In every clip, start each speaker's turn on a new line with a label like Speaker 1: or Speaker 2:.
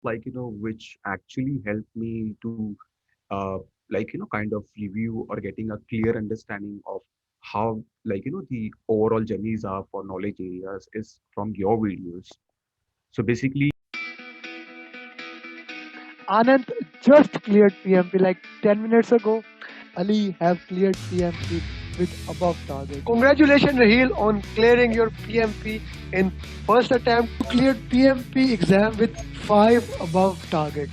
Speaker 1: which actually helped me to uh, kind of review or getting a clear understanding of how the overall journeys are for knowledge areas is from your videos. So basically,
Speaker 2: Anand just cleared PMP like 10 minutes ago. Ali have cleared PMP with above target. Congratulations, Raheel, on clearing your PMP in first attempt. You cleared PMP exam with 5 above target.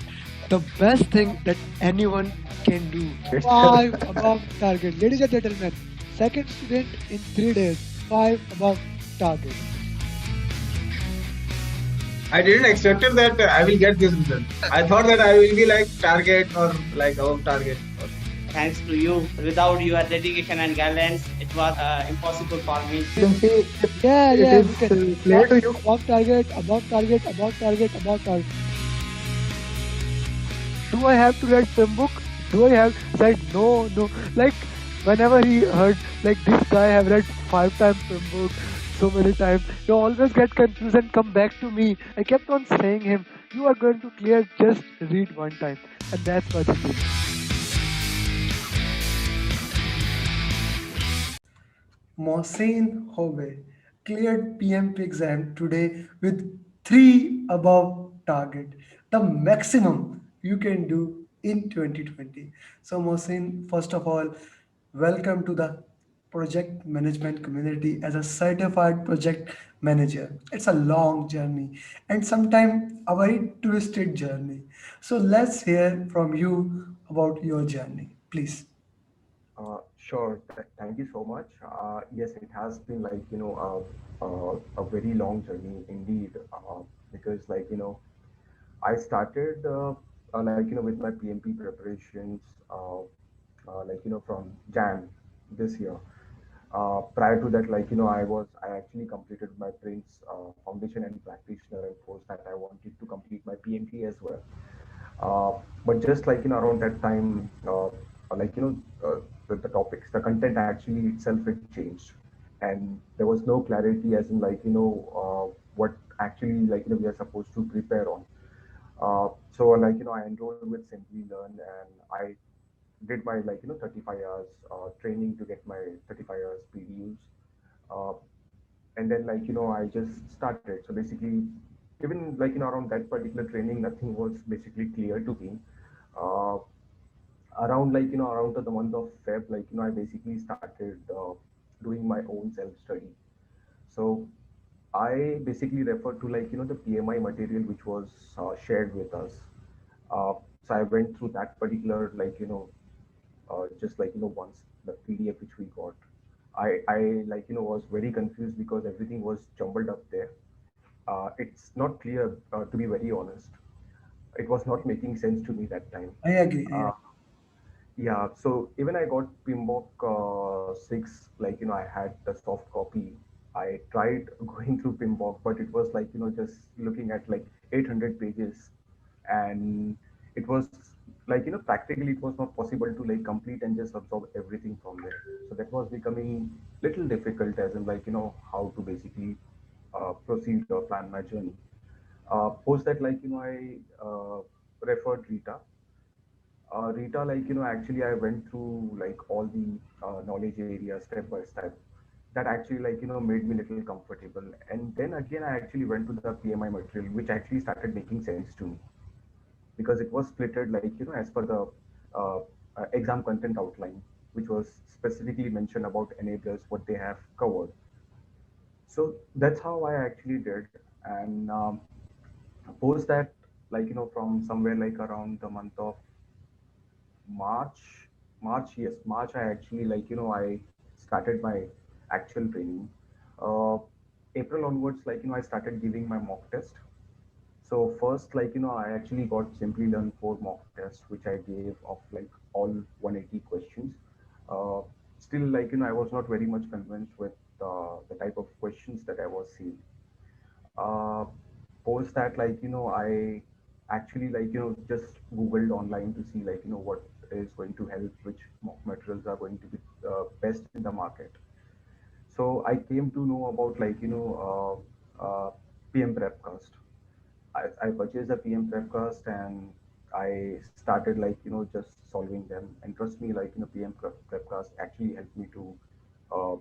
Speaker 2: The best thing that anyone can do. 5 above target. Ladies and gentlemen, second student in 3 days, 5 above target.
Speaker 3: I didn't expect it that I will get this result. I thought that I will be like target or like above target.
Speaker 4: Thanks to you. Without your dedication and guidance, it was impossible for me.
Speaker 2: PMP, yeah, yeah, we can. Clear to you. Above target, above target, above target, above target. Do I have to read film book? Do I have said no, no? Like whenever he heard like this guy have read 5 times film book so many times, he always get confused and come back to me. I kept on saying him, you are going to clear, just read one time, and that's what he did. Mohsin Hobe cleared PMP exam today with 3 above target, the maximum you can do in 2020. So, Mohsin, first of all, welcome to the project management community as a certified project manager. It's a long journey and sometimes a very twisted journey. So, let's hear from you about your journey, please.
Speaker 1: Sure. Thank you so much. Yes, it has been like, a very long journey indeed, because I started, with my PMP preparations, from Jan this year. Prior to that, I actually completed my Prince Foundation and Practitioner, and post that I wanted to complete my PMP as well. But just around that time, the topics, the content actually itself it changed, and there was no clarity as in what actually we are supposed to prepare on. So I enrolled with Simply Learn, and I did my 35 hours training to get my 35 hours PDUs. Uh, and then I just started. So basically, even around that particular training, nothing was basically clear to me. Uh, Around around the month of Feb, I basically started doing my own self study. So I basically referred to the PMI material which was shared with us. So I went through that particular just once the PDF which we got. I was very confused because everything was jumbled up there. It's not clear, to be very honest. It was not making sense to me that time.
Speaker 2: I agree.
Speaker 1: Uh, yeah, so even I got PMBOK 6, I had the soft copy. I tried going through PMBOK, but it was just looking at 800 pages, and it was practically it was not possible to complete and just absorb everything from there. So that was becoming little difficult, as in how to basically proceed or plan my journey. Post that, I referred Rita. Rita, actually, I went through all the knowledge areas step by step. That actually, made me little comfortable. And then again, I actually went to the PMI material, which actually started making sense to me because it was splitted, as per the uh, exam content outline, which was specifically mentioned about enablers, what they have covered. So that's how I actually did. And post that, from somewhere around the month of March, yes, March. I actually I started my actual training. Uh, April onwards, I started giving my mock test. So first, I actually got Simply Learn 4 mock test, which I gave of all 180 questions. Uh, Still, I was not very much convinced with the type of questions that I was seeing. Uh, Post that, I actually just googled online to see what is going to help, which mock materials are going to be best in the market. So I came to know about PM Prepcast. I purchased a PM Prepcast and I started like just solving them. And trust me, like PM Prepcast actually helped me to uh,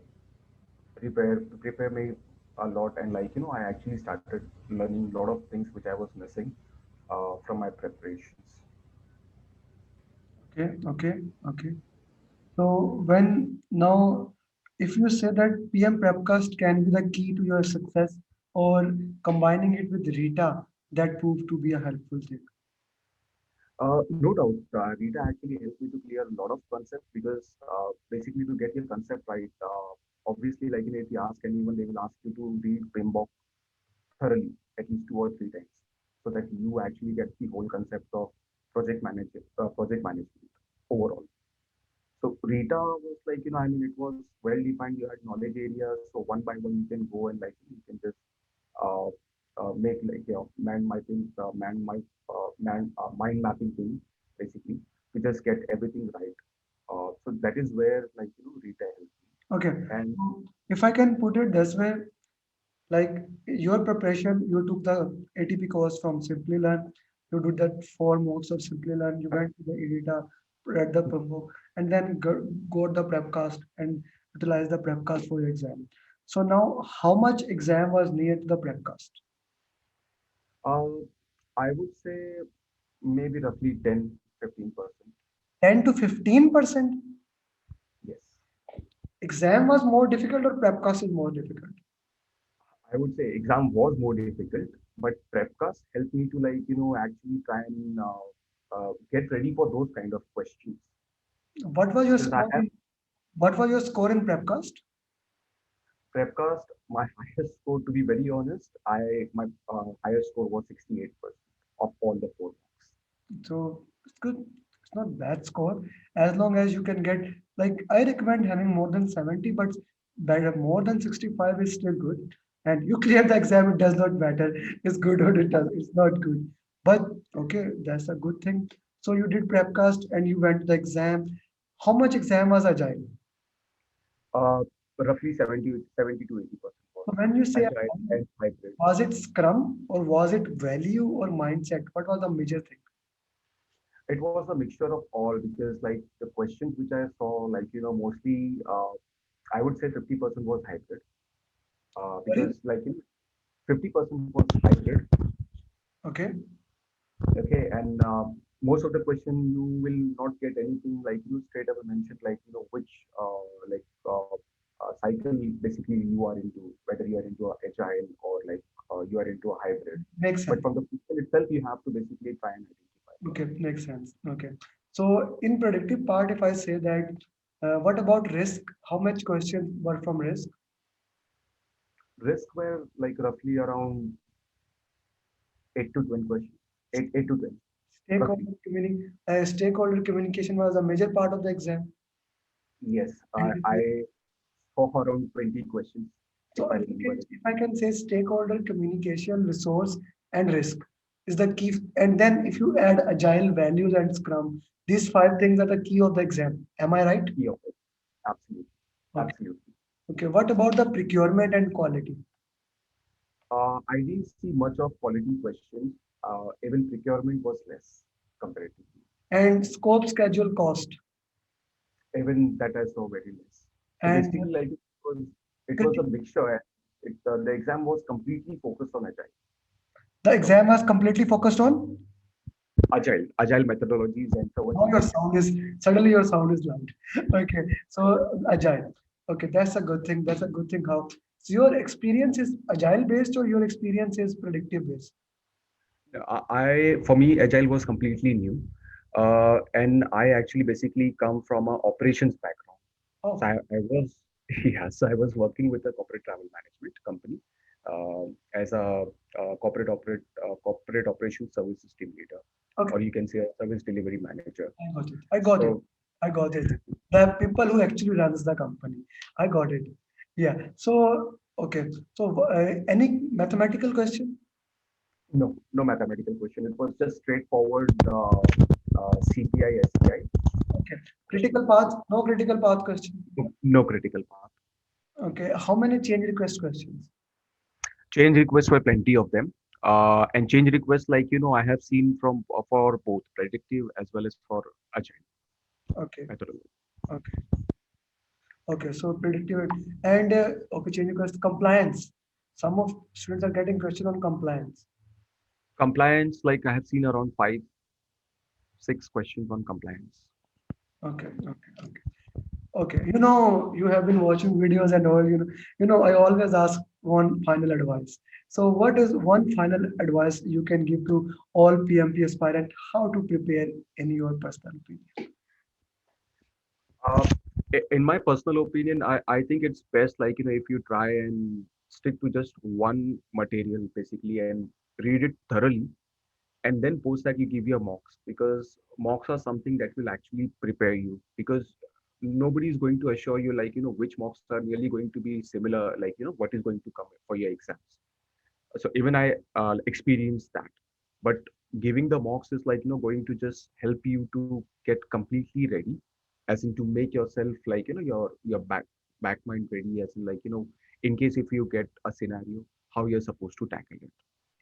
Speaker 1: prepare me a lot, and like I actually started learning a lot of things which I was missing from my preparations.
Speaker 2: Okay, okay, okay. So when now, if you say that PM Prepcast can be the key to your success, or combining it with Rita, that proved to be a helpful thing.
Speaker 1: No doubt, Rita actually helped me to clear a lot of concepts because basically to get your concept right, obviously like if you ask anyone, they will ask you to read PMBOK thoroughly at least 2 or 3 times so that you actually get the whole concept of project management overall. So Rita was like, I mean, it was well defined. You had knowledge areas, so one by one you can go and like you can just uh, make like man mapping, mind mapping thing basically to just get everything right. So that is where like Rita helped me.
Speaker 2: Okay.
Speaker 1: And
Speaker 2: So if I can put it this way, like your preparation, you took the ATP course from Simplilearn, you did that 4 months of Simplilearn, you went to the editor, read the promo, and then got the prepcast and utilized the prepcast for your exam. So now, how much exam was near to the prepcast?
Speaker 1: um, I would say maybe roughly 10-15%.
Speaker 2: 10 to 15%.
Speaker 1: Yes.
Speaker 2: Exam was more difficult or prepcast is more difficult?
Speaker 1: I would say exam was more difficult, but Prepcast helped me to like actually try and get ready for those kind of questions
Speaker 2: What was your
Speaker 1: because I
Speaker 2: score
Speaker 1: have
Speaker 2: in, what was your score in prepcast?
Speaker 1: Prepcast. My highest score, to be very honest, my highest score was 68% of all the 4 marks.
Speaker 2: So it's good. It's not bad score as long as you can get, like, I recommend having more than 70, but better more than 65 is still good. And you clear the exam, it does not matter. It's good or it's not good. But okay, that's a good thing. So you did prepcast and you went to the exam. How much exam was agile?
Speaker 1: Uh, Roughly 70 to 80% was
Speaker 2: So when you say
Speaker 1: agile
Speaker 2: agile,
Speaker 1: and hybrid.
Speaker 2: was it Scrum or was it value or mindset? What was the major thing?
Speaker 1: It was a mixture of all because like the questions which I saw, like mostly I would say 50% was hybrid.
Speaker 2: Sorry?
Speaker 1: Because like 50% was hybrid.
Speaker 2: Okay.
Speaker 1: Okay, and most of the question you will not get anything like you straight away mentioned like which like cycle basically you are into, whether you are into a agile or like you are into a hybrid.
Speaker 2: Makes
Speaker 1: But
Speaker 2: sense.
Speaker 1: from the question itself, you have to basically try and identify.
Speaker 2: Okay, makes sense. Okay. So in predictive part, if I say that, what about risk? How much questions were from risk?
Speaker 1: Risk were like roughly around 8 to 10 questions, 8 to 10 roughly.
Speaker 2: Stakeholder communication was a major part of the exam.
Speaker 1: Yes,
Speaker 2: And
Speaker 1: I saw around 20 questions if
Speaker 2: so
Speaker 1: I remember it.
Speaker 2: if I can say stakeholder communication, resource, and risk is the key. And then if you add agile values and Scrum, these 5 things are the key of the exam. Am I right?
Speaker 1: Yeah, absolutely,
Speaker 2: Okay.
Speaker 1: absolutely.
Speaker 2: Okay. What about the procurement and quality?
Speaker 1: I didn't see much of quality questions. Even procurement was less comparatively.
Speaker 2: And scope, schedule, cost.
Speaker 1: Even that I saw very less. So
Speaker 2: And
Speaker 1: basically, like it was a
Speaker 2: criti-
Speaker 1: mixture. The exam was completely focused on
Speaker 2: the exam was completely focused on.
Speaker 1: agile methodologies and so on.
Speaker 2: Now your sound is suddenly your sound is loud. Okay, so agile. Okay, that's a good thing. That's a good thing. How so your experience is agile based or your experience is predictive based?
Speaker 1: For me, agile was completely new, and I actually basically come from a operations background. So
Speaker 2: Oh,
Speaker 1: I was yeah, so I was working with a corporate travel management company as a corporate operations services team leader,
Speaker 2: okay.
Speaker 1: or you can say a service delivery manager.
Speaker 2: I got it. I got it.
Speaker 1: So
Speaker 2: I got it. The people who actually runs the company. I got it. Yeah. So okay. So any mathematical question?
Speaker 1: no, no mathematical question. It was just straightforward CPI, SPI
Speaker 2: Okay.
Speaker 1: question.
Speaker 2: Critical path? No critical path question.
Speaker 1: No, no critical path.
Speaker 2: Okay. How many change request questions?
Speaker 1: Change requests were plenty of them. And change requests, like, I have seen from for both predictive as well as for agile
Speaker 2: Okay,
Speaker 1: methodology.
Speaker 2: okay, okay. So predictive and okay, change request compliance. Some of students are getting question on compliance.
Speaker 1: Compliance, like I have seen around 5, 6 questions on compliance.
Speaker 2: Okay, okay, okay. Okay, you have been watching videos and all, I always ask one final advice. So what is one final advice you can give to all PMP aspirant how to prepare in your personal opinion?
Speaker 1: Uh, in my personal opinion, I think it's best, like, if you try and stick to just one material basically and read it thoroughly, and then post that you give your mocks, because mocks are something that will actually prepare you, because nobody is going to assure you, like, which mocks are really going to be similar, like, what is going to come for your exams. So even I experienced that. But giving the mocks is, like, going to just help you to get completely ready, as in to make yourself, like, your back mind ready, as in, like, in case if you get a scenario, how you're supposed to tackle it.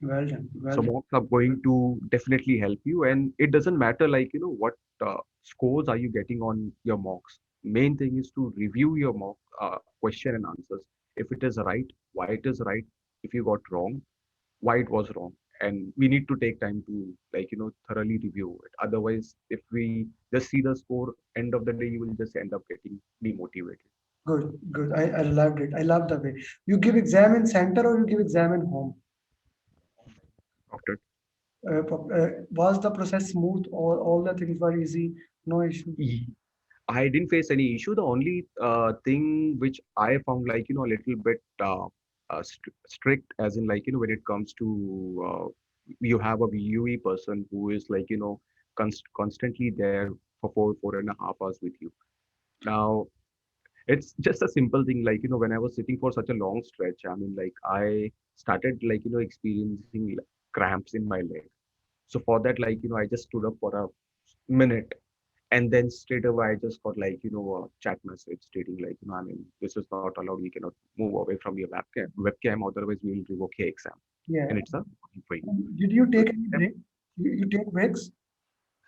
Speaker 2: Well done, well
Speaker 1: So
Speaker 2: done.
Speaker 1: mocks are going to definitely help you, and it doesn't matter, like, what scores are you getting on your mocks. Main thing is to review your mock question and answers. If it is right, why it is right. If you got wrong, why it was wrong. And we need to take time to, like, thoroughly review it. Otherwise, if we just see the score, end of the day, you will just end up getting demotivated.
Speaker 2: Good, good. I loved it. I love the way you give exam in center or you give exam in home.
Speaker 1: After
Speaker 2: Was the process smooth or all the things were easy? No issue.
Speaker 1: I didn't face any issue. The only thing which I found, like, a little bit strict, as in, like, when it comes to you have a VUE person who is, like, constantly there for 4.5 hours with you. Now, it's just a simple thing, like, when I was sitting for such a long stretch, I mean, like, I started, like, experiencing cramps in my leg. So for that, like, I just stood up for a minute, and then straight away I just got, like, a chat message stating, like, I mean, this is not allowed. We cannot move away from your webcam, otherwise we will revoke your exam.
Speaker 2: Yeah.
Speaker 1: And it's a warning for you.
Speaker 2: Did you
Speaker 1: So
Speaker 2: take any break? You take breaks?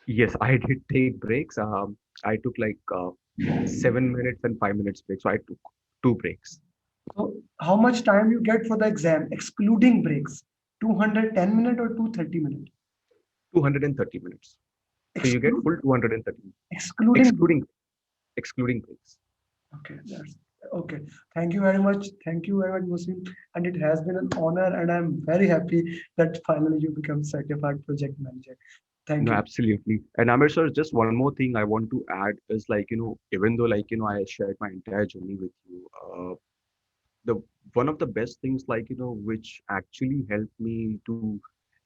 Speaker 1: yes, I did take breaks. I took like 7 minutes and 5 minutes break. So I took two breaks.
Speaker 2: So how much time you get for the exam, excluding breaks? 210 minute or 230 minute?
Speaker 1: 230 minutes. So you get
Speaker 2: Exclude,
Speaker 1: full 230,
Speaker 2: excluding.
Speaker 1: excluding excluding breaks.
Speaker 2: Okay, that's okay. Thank you very much. Thank you very much, Muslim. And it has been an honor, and I'm very happy that finally you become certified project manager. Thank
Speaker 1: No,
Speaker 2: you.
Speaker 1: absolutely. And Amir sir, just one more thing I want to add is, like, even though, like, I shared my entire journey with you, the one of the best things, like, which actually helped me to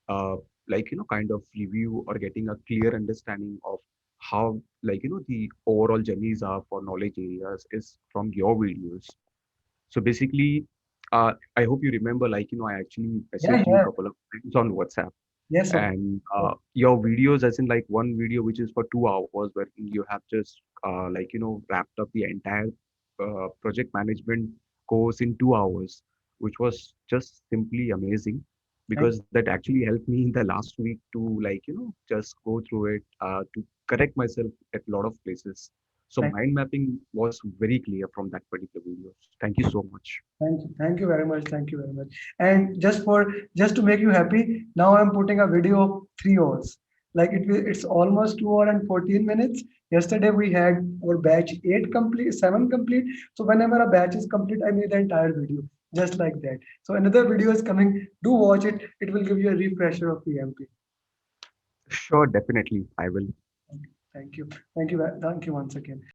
Speaker 1: uh, like, kind of review or getting a clear understanding of how, like, the overall journeys are for knowledge areas is from your videos. So basically, I hope you remember, like, I actually
Speaker 2: Yeah,
Speaker 1: messaged you a
Speaker 2: yeah.
Speaker 1: couple of times on WhatsApp,
Speaker 2: Yes, of
Speaker 1: and
Speaker 2: course.
Speaker 1: your videos, as in, like, one video which is for 2 hours, where you have just like, wrapped up the entire project management course in 2 hours, which was just simply amazing,
Speaker 2: Thank
Speaker 1: because that actually helped me in the last week to, like, just go through it, to correct myself at a lot of places. So
Speaker 2: thank
Speaker 1: mind mapping was very clear from that particular video. Thank you so much.
Speaker 2: thank you. Thank you very much. Thank you very much. And just to make you happy, now I'm putting a video of 3 hours. Like it's almost 2 hours and 14 minutes. Yesterday we had our batch 8 complete, 7 complete. So whenever a batch is complete, I made the entire video just like that. So another video is coming. Do watch it. It will give you a refresher of PMP.
Speaker 1: Sure, definitely I will.
Speaker 2: Thank you. Thank you. Thank you once again.